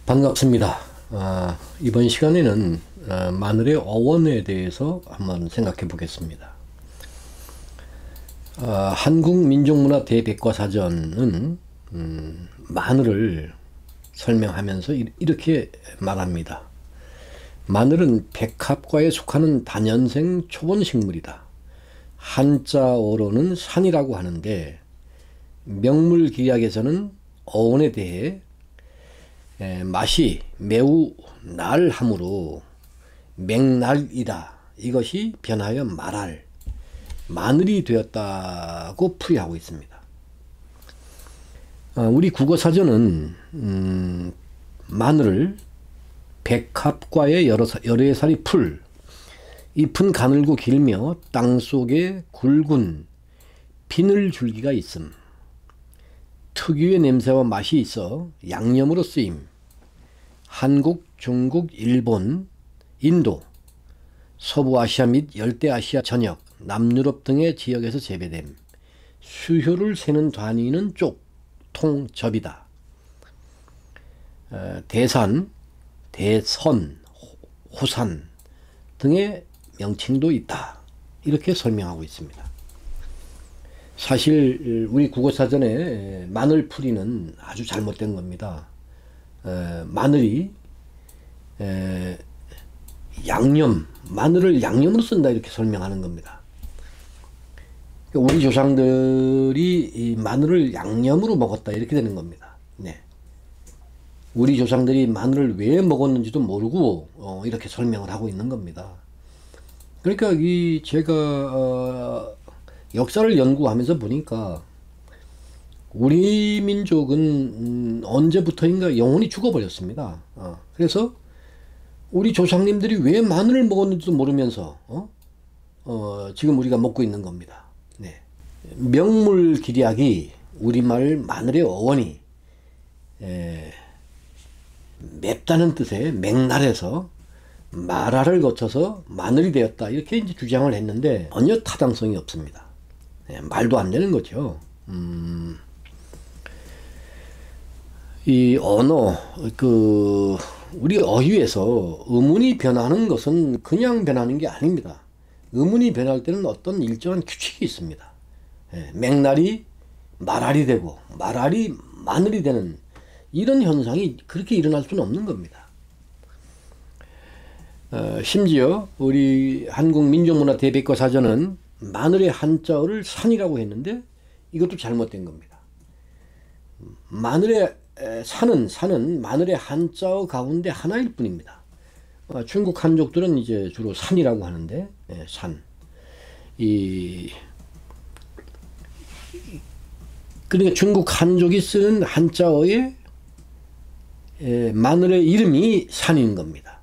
반갑습니다. 이번 시간에는 마늘의 어원에 대해서 한번 생각해 보겠습니다. 한국민족문화 대백과사전은 마늘을 설명하면서 이렇게 말합니다. 마늘은 백합과에 속하는 다년생 초본식물이다. 한자어로는 산이라고 하는데 명물기약에서는 어원에 대해 맛이 매우 날하므로 맹날이다. 이것이 변하여 말할 마늘이 되었다고 풀이하고 있습니다. 우리 국어사전은 마늘을 백합과의 여러 살이 풀, 잎은 가늘고 길며 땅속에 굵은 비늘줄기가 있음, 특유의 냄새와 맛이 있어 양념으로 쓰임, 한국, 중국, 일본, 인도, 서부아시아 및 열대아시아 전역, 남유럽 등의 지역에서 재배됨. 수효를 세는 단위는 쪽, 통, 접이다. 대산, 대선, 호산 등의 명칭도 있다. 이렇게 설명하고 있습니다. 사실 우리 국어사전에 마늘풀이는 아주 잘못된 겁니다. 마늘이 마늘을 양념으로 쓴다 이렇게 설명하는 겁니다. 우리 조상들이 이 마늘을 양념으로 먹었다 이렇게 되는 겁니다. 네. 우리 조상들이 마늘을 왜 먹었는지도 모르고 이렇게 설명을 하고 있는 겁니다. 그러니까 제가 역사를 연구하면서 보니까 우리 민족은 언제부터인가 영혼이 죽어버렸습니다. 그래서 우리 조상님들이 왜 마늘을 먹었는지도 모르면서 지금 우리가 먹고 있는 겁니다. 네. 명물기략이 우리말 마늘의 어원이 맵다는 뜻의 맹날에서 마라를 거쳐서 마늘이 되었다 이렇게 이제 주장을 했는데 전혀 타당성이 없습니다. 말도 안 되는 거죠. 이 언어, 우리 어휘에서 의문이 변하는 것은 그냥 변하는 게 아닙니다. 의문이 변할 때는 어떤 일정한 규칙이 있습니다. 맹날이 말알이 되고 말알이 마늘이 되는 이런 현상이 그렇게 일어날 수는 없는 겁니다. 심지어 우리 한국민족문화 대백과사전은 마늘의 한자어를 산이라고 했는데 이것도 잘못된 겁니다. 마늘의 산은 마늘의 한자어 가운데 하나일 뿐입니다. 중국 한족들은 이제 주로 산이라고 하는데 산. 그러니까 중국 한족이 쓰는 한자어에 마늘의 이름이 산인 겁니다.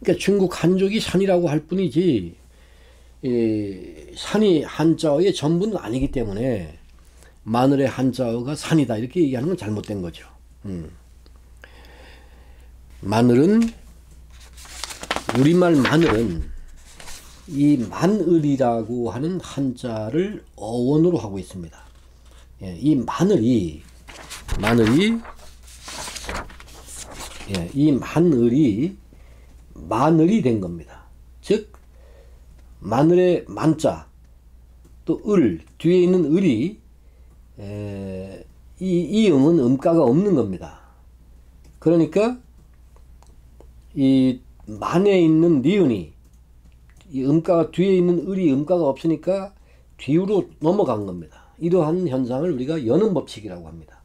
그러니까 중국 한족이 산이라고 할 뿐이지 산이 한자어의 전부는 아니기 때문에 마늘의 한자어가 산이다 이렇게 얘기하는 건 잘못된 거죠. 우리말 마늘은 이 만을이라고 하는 한자를 어원으로 하고 있습니다. 이 마늘이 마늘이 된 겁니다. 즉 마늘의 만자 또 뒤에 있는 을이 이 음은 음가가 없는 겁니다. 그러니까 이 만에 있는 니은이 이 음가가 뒤에 있는 을이 음가가 없으니까 뒤로 넘어간 겁니다. 이러한 현상을 우리가 여는 법칙이라고 합니다.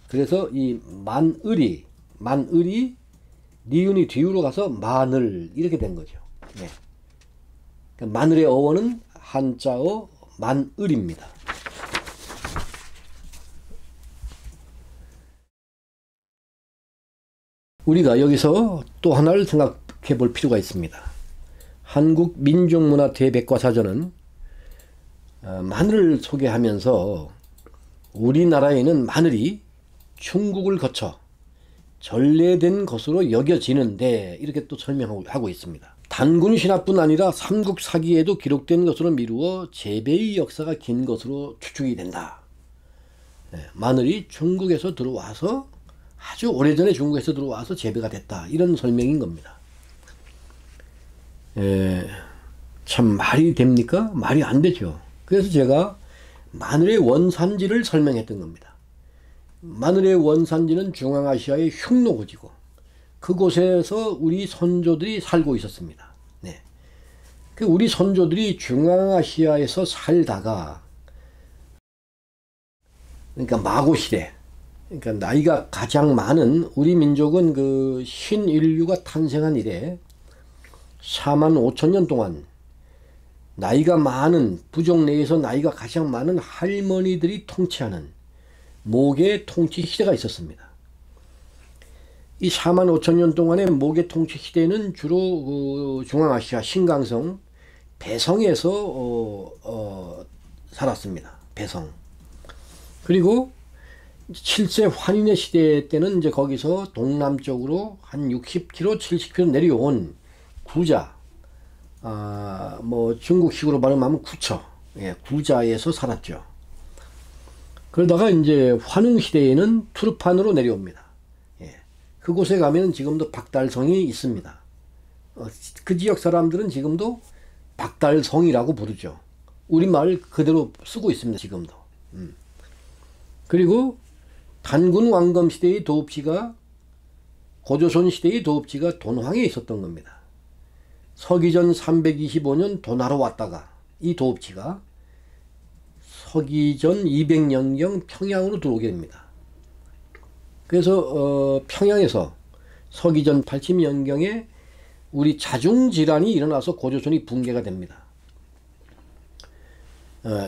그래서 이 만을이 니은이 뒤로 가서 마늘 이렇게 된 거죠. 네. 그러니까 마늘의 어원은 한자어 만을입니다. 우리가 여기서 또 하나를 생각해 볼 필요가 있습니다. 한국민족문화 대백과사전은 마늘을 소개하면서 우리나라에는 마늘이 중국을 거쳐 전래된 것으로 여겨지는데 이렇게 또 설명하고 있습니다. 단군 신화뿐 아니라 삼국 사기에도 기록된 것으로 미루어 재배의 역사가 긴 것으로 추측이 된다. 마늘이 중국에서 들어와서 아주 오래전에 중국에서 들어와서 재배가 됐다. 이런 설명인 겁니다. 참 말이 됩니까? 말이 안 되죠. 그래서 제가 마늘의 원산지를 설명했던 겁니다. 마늘의 원산지는 중앙아시아의 흉노고지고 그곳에서 우리 선조들이 살고 있었습니다. 네. 우리 선조들이 중앙아시아에서 살다가 그러니까 마고시대, 그러니까 나이가 가장 많은 우리 민족은 그 신인류가 탄생한 이래 4만 5천 년 동안 나이가 많은 부족 내에서 나이가 가장 많은 할머니들이 통치하는 모계 통치 시대가 있었습니다. 이 4만 5천 년 동안의 모계 통치 시대는 주로 중앙아시아 신강성 배성에서 살았습니다. 배성. 그리고 7세 환인의 시대 때는 이제 거기서 동남쪽으로 한 60km, 70km 내려온 구자, 뭐 중국식으로 말하면 구처, 구자에서 살았죠. 그러다가 이제 환웅 시대에는 투르판으로 내려옵니다. 그곳에 가면 지금도 박달성이 있습니다. 그 지역 사람들은 지금도 박달성이라고 부르죠. 우리말 그대로 쓰고 있습니다. 지금도. 그리고 단군 왕검 시대의 도읍지가 고조선 시대의 도읍지가 돈황에 있었던 겁니다. 서기전 325년 돈하러 왔다가 이 도읍지가 서기전 200년경 평양으로 들어오게 됩니다. 그래서 평양에서 서기전 80년경에 우리 자중질환이 일어나서 고조선이 붕괴가 됩니다.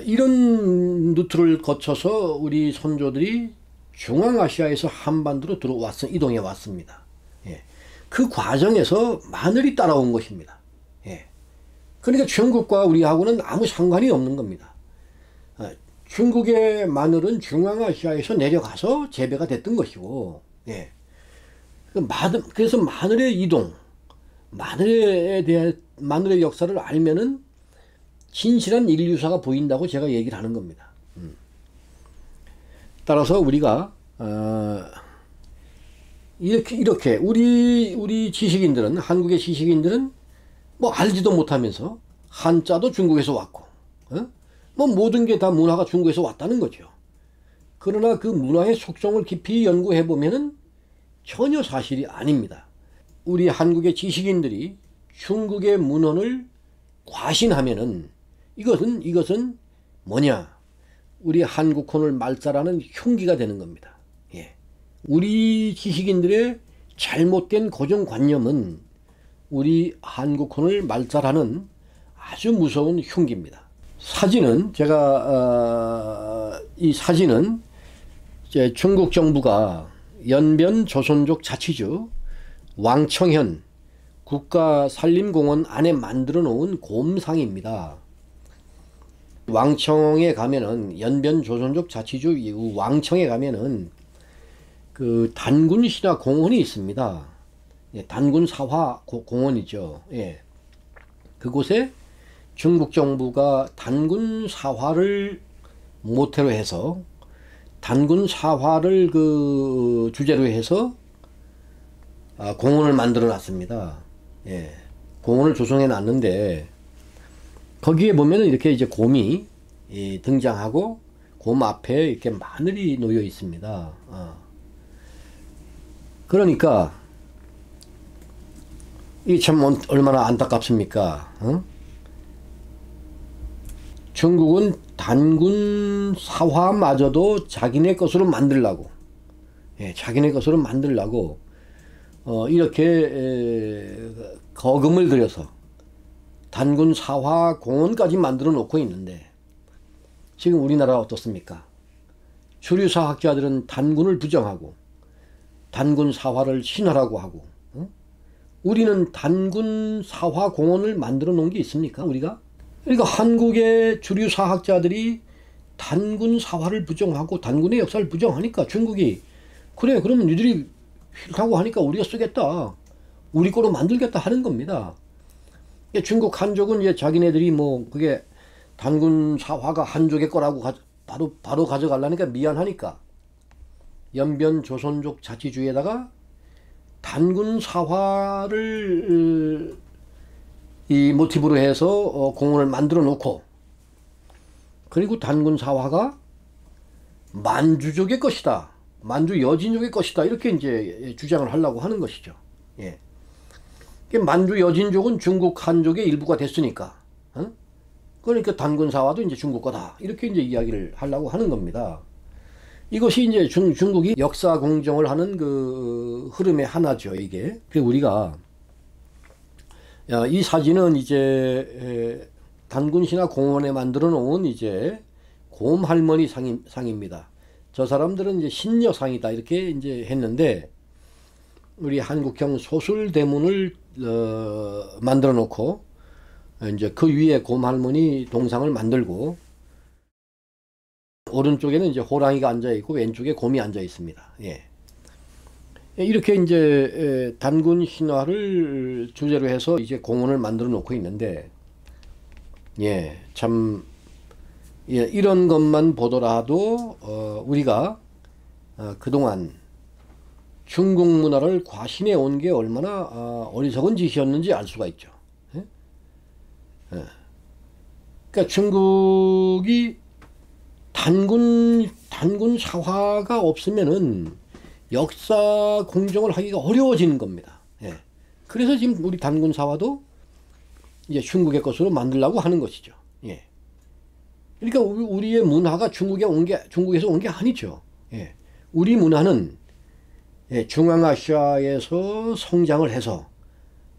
이런 루트를 거쳐서 우리 선조들이 중앙아시아에서 한반도로 이동해 왔습니다. 그 과정에서 마늘이 따라온 것입니다. 그러니까 중국과 우리하고는 아무 상관이 없는 겁니다. 중국의 마늘은 중앙아시아에서 내려가서 재배가 됐던 것이고, 그래서 마늘의 이동, 마늘의 역사를 알면은 진실한 인류사가 보인다고 제가 얘기를 하는 겁니다. 따라서 우리가 이렇게 우리 지식인들은, 한국의 지식인들은 뭐 알지도 못하면서 한자도 중국에서 왔고, 뭐 모든 게 다 문화가 중국에서 왔다는 거죠. 그러나 그 문화의 속성을 깊이 연구해 보면은 전혀 사실이 아닙니다. 우리 한국의 지식인들이 중국의 문헌을 과신하면은 이것은 뭐냐? 우리 한국혼을 말살하는 흉기가 되는 겁니다. 우리 지식인들의 잘못된 고정관념은 우리 한국혼을 말살하는 아주 무서운 흉기입니다. 사진은 이 사진은 이제 중국 정부가 연변 조선족 자치주 왕청현 국가산림공원 안에 만들어 놓은 곰상입니다. 왕청에 가면은 연변 조선족 자치주 왕청에 가면은 그 단군 신화 공원이 있습니다. 단군 사화 공원이죠. 그곳에 중국 정부가 단군 사화를 모태로 해서 단군 사화를 그 주제로 해서 공원을 만들어 놨습니다. 공원을 조성해 놨는데 거기에 보면은 이렇게 이제 곰이 등장하고 곰 앞에 이렇게 마늘이 놓여 있습니다. 그러니까 이 참 얼마나 안타깝습니까? 중국은 단군 사화마저도 자기네 것으로 만들려고, 자기네 것으로 만들려고 이렇게 거금을 들여서 단군 사화 공원까지 만들어 놓고 있는데 지금 우리나라 어떻습니까? 주류 사학자들은 단군을 부정하고 단군 사화를 신화라고 하고, 우리는 단군 사화 공원을 만들어 놓은 게 있습니까? 우리가? 그러니까 한국의 주류 사학자들이 단군 사화를 부정하고 단군의 역사를 부정하니까 중국이 그래 그러면 니들이 싫다고 하니까 우리가 쓰겠다. 우리 거로 만들겠다 하는 겁니다. 중국 한족은 이제 자기네들이 뭐 그게 단군 사화가 한족의 거라고 바로 가져가려니까 미안하니까 연변 조선족 자치주의에다가 단군 사화를 이 모티브로 해서 공원을 만들어 놓고, 그리고 단군 사화가 만주족의 것이다, 만주 여진족의 것이다, 이렇게 이제 주장을 하려고 하는 것이죠. 예. 만주 여진족은 중국 한족의 일부가 됐으니까, 그러니까 단군 사화도 이제 중국 거다, 이렇게 이제 이야기를 하려고 하는 겁니다. 이것이 이제 중국이 역사 공정을 하는 그 흐름의 하나죠, 이게. 그리고 우리가 이 사진은 이제 단군시나 공원에 만들어 놓은 이제 곰할머니 상입니다. 저 사람들은 이제 신녀상이다 이렇게 이제 했는데, 우리 한국형 소술대문을 만들어 놓고 이제 그 위에 곰할머니 동상을 만들고, 오른쪽에는 이제 호랑이가 앉아 있고 왼쪽에 곰이 앉아 있습니다. 예. 이렇게 이제 단군 신화를 주제로 해서 이제 공원을 만들어 놓고 있는데, 예, 참, 예, 이런 것만 보더라도 우리가 그동안 중국 문화를 과신해 온 게 얼마나 어리석은 짓이었는지 알 수가 있죠. 예? 예. 그러니까 중국이 단군 사화가 없으면은 역사 공정을 하기가 어려워지는 겁니다. 예. 그래서 지금 우리 단군 사화도 이제 중국의 것으로 만들려고 하는 것이죠. 예. 그러니까 우리의 문화가 중국에서 온 게 아니죠. 예. 우리 문화는 중앙아시아에서 성장을 해서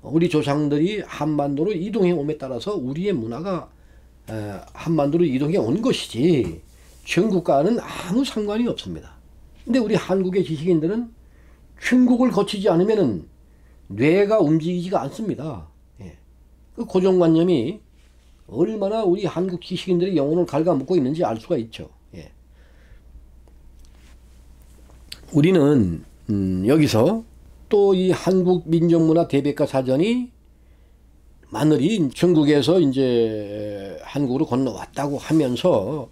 우리 조상들이 한반도로 이동해 옴에 따라서 우리의 문화가 한반도로 이동해 온 것이지 중국과는 아무 상관이 없습니다. 근데 우리 한국의 지식인들은 중국을 거치지 않으면은 뇌가 움직이지가 않습니다. 예. 그 고정관념이 얼마나 우리 한국 지식인들의 영혼을 갉아먹고 있는지 알 수가 있죠. 예. 우리는 여기서 또 이 한국 민족문화 대백과 사전이 마늘이 중국에서 이제 한국으로 건너왔다고 하면서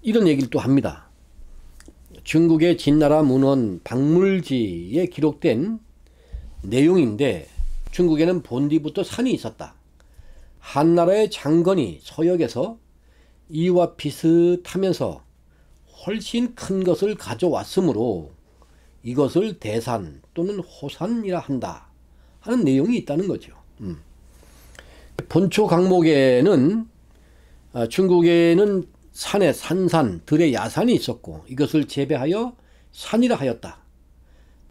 이런 얘기를 또 합니다. 중국의 진나라 문헌 박물지에 기록된 내용인데, 중국에는 본디부터 산이 있었다. 한나라의 장건이 서역에서 이와 비슷하면서 훨씬 큰 것을 가져왔으므로 이것을 대산 또는 호산이라 한다 하는 내용이 있다는 거죠. 본초 강목에는 중국에는 산에 산산, 들에 야산이 있었고 이것을 재배하여 산이라 하였다.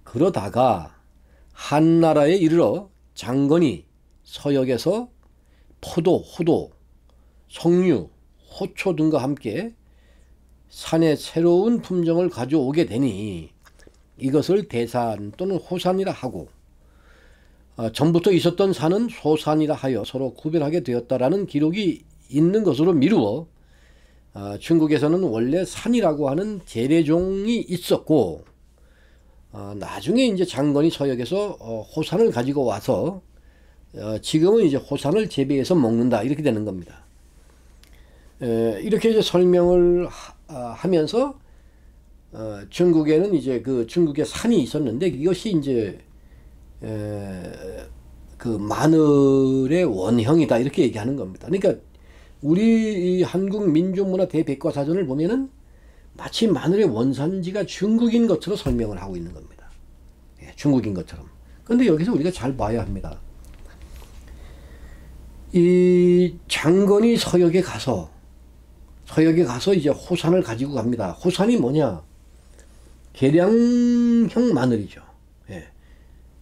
그러다가 한나라에 이르러 장건이 서역에서 포도, 호도, 석류, 호초 등과 함께 산에 새로운 품종을 가져오게 되니 이것을 대산 또는 호산이라 하고, 전부터 있었던 산은 소산이라 하여 서로 구별하게 되었다라는 기록이 있는 것으로 미루어 중국에서는 원래 산이라고 하는 재래종이 있었고, 나중에 이제 장건이 서역에서 호산을 가지고 와서 지금은 이제 호산을 재배해서 먹는다 이렇게 되는 겁니다. 이렇게 이제 설명을 하면서 중국에는 이제 그 중국의 산이 있었는데 이것이 이제 그 마늘의 원형이다 이렇게 얘기하는 겁니다. 그러니까 우리 한국 민족문화 대백과사전을 보면은 마치 마늘의 원산지가 중국인 것처럼 설명을 하고 있는 겁니다. 예, 중국인 것처럼. 그런데 여기서 우리가 잘 봐야 합니다. 이 장건이 서역에 가서 이제 호산을 가지고 갑니다. 호산이 뭐냐? 계량형 마늘이죠. 예.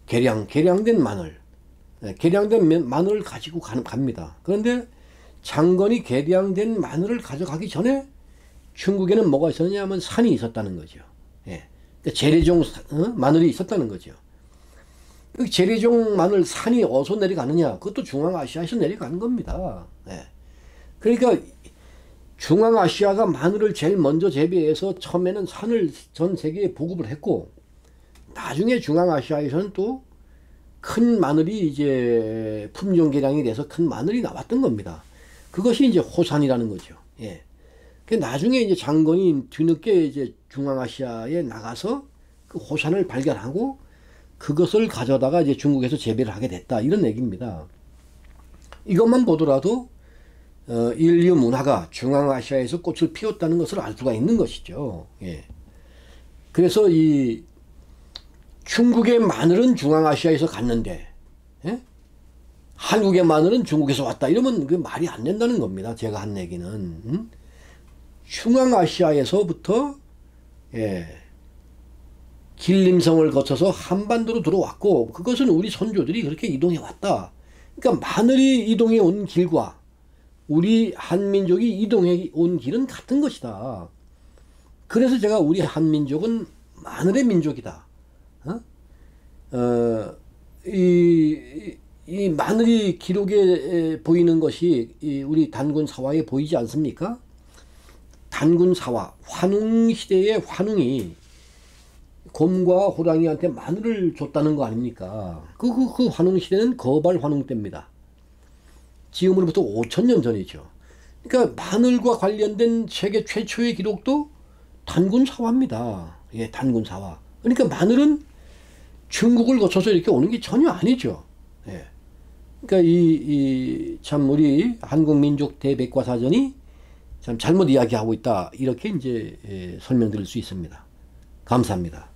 계량된 마늘. 예, 계량된 마늘을 가지고 갑니다. 그런데 장건이 계량된 마늘을 가져가기 전에 중국에는 뭐가 있었냐면 산이 있었다는 거죠. 예. 재래종 마늘이 있었다는 거죠. 그 재래종 마늘 산이 어디서 내려가느냐? 그것도 중앙아시아에서 내려가는 겁니다. 예. 그러니까 중앙아시아가 마늘을 제일 먼저 재배해서 처음에는 산을 전 세계에 보급을 했고, 나중에 중앙아시아에서는 또 큰 마늘이 이제 품종 개량이 돼서 큰 마늘이 나왔던 겁니다. 그것이 이제 호산이라는 거죠. 예. 그 나중에 이제 장건이 뒤늦게 이제 중앙아시아에 나가서 그 호산을 발견하고 그것을 가져다가 이제 중국에서 재배를 하게 됐다. 이런 얘기입니다. 이것만 보더라도 인류 문화가 중앙아시아에서 꽃을 피웠다는 것을 알 수가 있는 것이죠. 예. 그래서 이 중국의 마늘은 중앙아시아에서 갔는데, 예? 한국의 마늘은 중국에서 왔다. 이러면 그 말이 안 된다는 겁니다. 제가 한 얘기는. 중앙아시아에서부터, 예, 길림성을 거쳐서 한반도로 들어왔고, 그것은 우리 선조들이 그렇게 이동해 왔다. 그러니까 마늘이 이동해 온 길과 우리 한민족이 이동해 온 길은 같은 것이다. 그래서 제가 우리 한민족은 마늘의 민족이다. 이 마늘이 기록에 보이는 것이 우리 단군 사화에 보이지 않습니까? 단군 사화, 환웅 시대의 환웅이 곰과 호랑이한테 마늘을 줬다는 거 아닙니까? 그 환웅 시대는 거발 환웅 때입니다. 지금으로부터 5,000년 전이죠. 그러니까 마늘과 관련된 세계 최초의 기록도 단군 사화입니다. 예, 단군 사화. 그러니까 마늘은 중국을 거쳐서 이렇게 오는 게 전혀 아니죠. 예. 그러니까 참 우리 한국민족 대백과사전이 참 잘못 이야기하고 있다. 이렇게 이제 설명드릴 수 있습니다. 감사합니다.